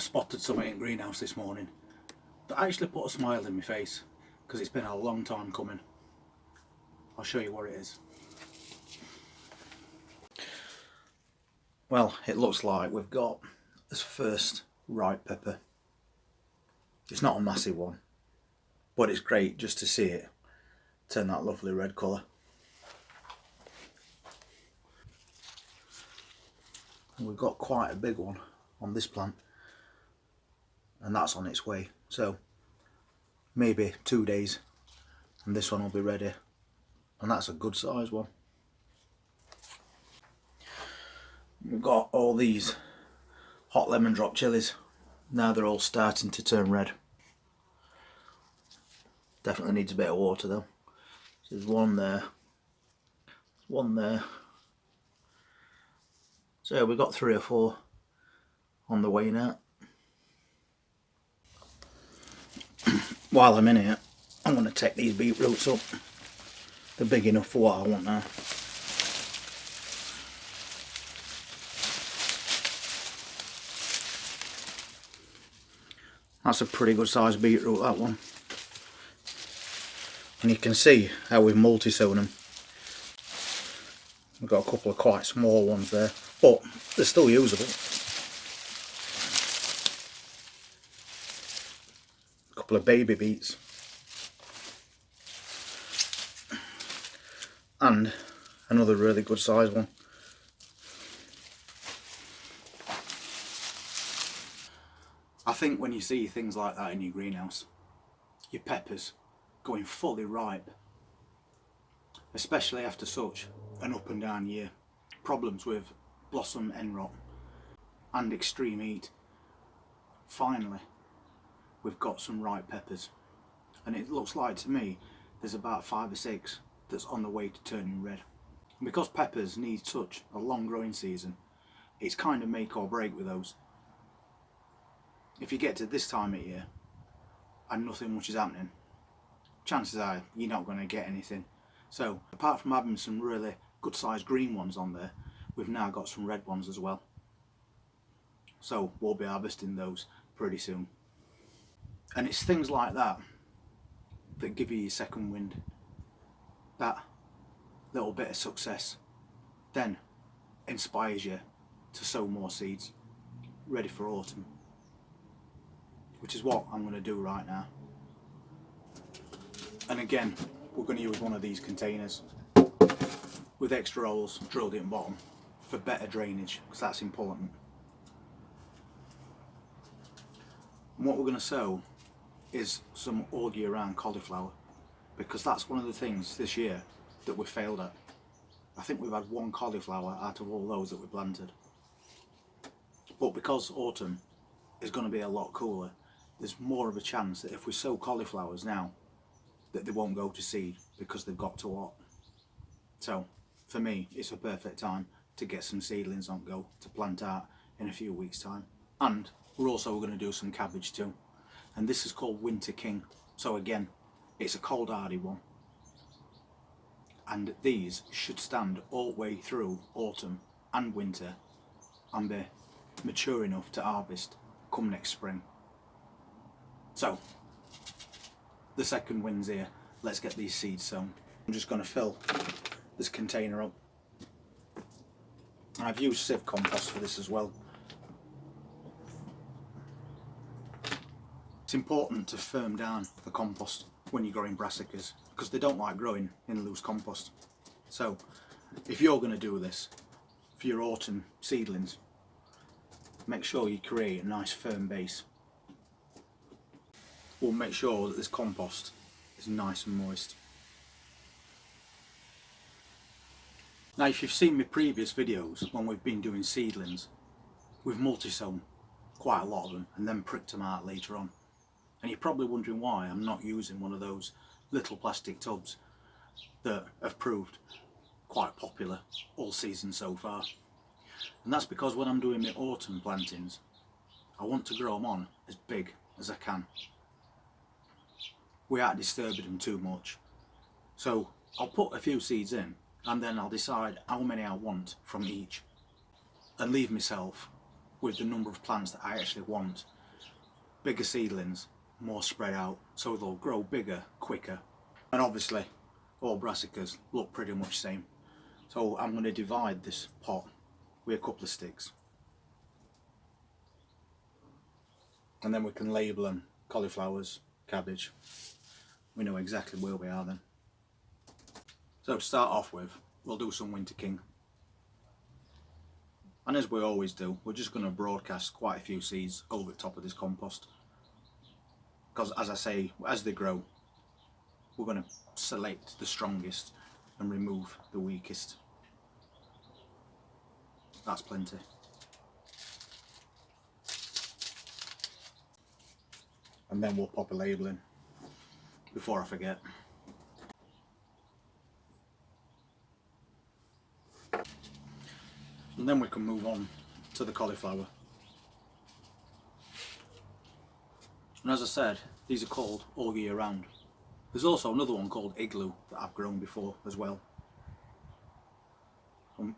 spotted something in greenhouse this morning that actually put a smile in my face, because it's been a long time coming. I'll show you what it is. Well, it looks like we've got this first ripe pepper. It's not a massive one, but it's great just to see it turn that lovely red colour. And we've got quite a big one on this plant, and that's on its way, so maybe 2 days and this one will be ready, and that's a good size one. We've got all these hot lemon drop chilies. Now they're all starting to turn red. Definitely needs a bit of water though. So there's one there, one there. So we've got 3 or 4 on the way now. While I'm in here, I'm going to take these beetroots up. They're big enough for what I want now. That's a pretty good sized beetroot, that one. And you can see how we've multi-sown them. We've got a couple of quite small ones there, but they're still usable. A couple of baby beets. And another really good sized one. I think when you see things like that in your greenhouse, your peppers going fully ripe, especially after such an up and down year, problems with blossom end rot and extreme heat, finally we've got some ripe peppers, and it looks like to me there's about 5 or 6 that's on the way to turning red. And because peppers need such a long growing season, it's kind of make or break with those. If you get to this time of year and nothing much is happening, chances are you're not going to get anything. So apart from having some really good sized green ones on there, we've now got some red ones as well. So we'll be harvesting those pretty soon. And it's things like that that give you your second wind. That little bit of success then inspires you to sow more seeds ready for autumn, which is what I'm going to do right now. And again, we're going to use one of these containers with extra holes drilled in bottom for better drainage, because that's important. And what we're going to sow is some all year round cauliflower, because that's one of the things this year that we failed at. I think we've had 1 cauliflower out of all those that we planted. But because autumn is going to be a lot cooler, there's more of a chance that if we sow cauliflowers now, that they won't go to seed because they've got too hot. So for me, it's a perfect time to get some seedlings on go to plant out in a few weeks' time. And we're also going to do some cabbage too, and this is called Winter King. So again, it's a cold hardy one, and these should stand all the way through autumn and winter and be mature enough to harvest come next spring. So the second wind's here. Let's get these seeds sown. I'm just going to fill this container up. I've used sieve compost for this as well. It's important to firm down the compost when you're growing brassicas, because they don't like growing in loose compost. So if you're going to do this for your autumn seedlings, make sure you create a nice firm base. We'll make sure that this compost is nice and moist. Now, if you've seen my previous videos when we've been doing seedlings, we've multi-sown quite a lot of them and then pricked them out later on. And you're probably wondering why I'm not using one of those little plastic tubs that have proved quite popular all season so far. And that's because when I'm doing my autumn plantings, I want to grow them on as big as I can without disturbing them too much. So I'll put a few seeds in and then I'll decide how many I want from each and leave myself with the number of plants that I actually want bigger seedlings, more spread out, so they'll grow bigger, quicker. And obviously all brassicas look pretty much the same. So I'm going to divide this pot with a couple of sticks. And then we can label them cauliflowers, cabbage. We know exactly where we are then. So to start off with, we'll do some Winter King. And as we always do, we're just going to broadcast quite a few seeds over the top of this compost. Because as I say, as they grow, we're going to select the strongest and remove the weakest. That's plenty. And then we'll pop a label in before I forget. And then we can move on to the cauliflower. And as I said, these are called all year round. There's also another one called Igloo that I've grown before as well.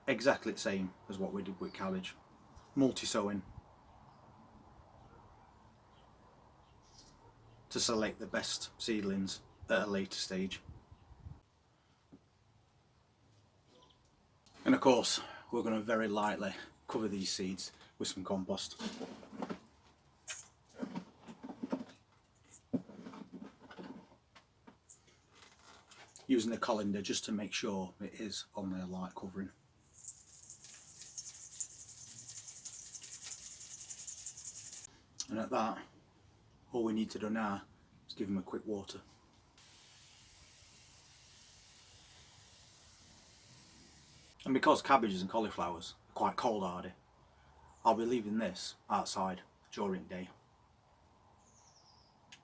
Exactly the same as what we did with cabbage. Multi-sowing to select the best seedlings at a later stage. And of course, we're going to very lightly cover these seeds with some compost. Using the colander just to make sure it is only a light covering. And at that, all we need to do now is give them a quick water. And because cabbages and cauliflowers are quite cold hardy, I'll be leaving this outside during the day.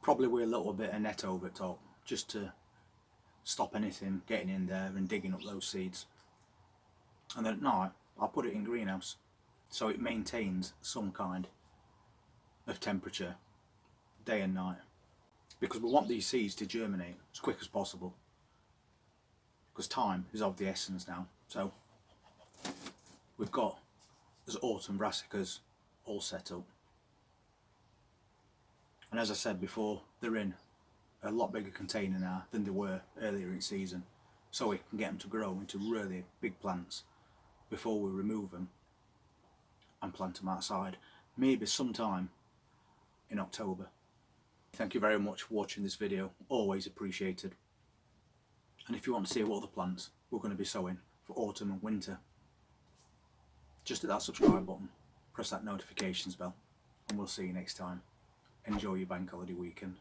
Probably with a little bit of net over the top, just to stop anything getting in there and digging up those seeds. And then at night, I'll put it in greenhouse so it maintains some kind of temperature day and night, because we want these seeds to germinate as quick as possible, because time is of the essence now. So we've got as autumn brassicas all set up, and as I said before, they're in a lot bigger container now than they were earlier in season, so we can get them to grow into really big plants before we remove them and plant them outside, maybe sometime in October. Thank you very much for watching this video, always appreciated. And if you want to see what other plants we're going to be sowing for autumn and winter, just hit that subscribe button, press that notifications bell, and we'll see you next time. Enjoy your bank holiday weekend.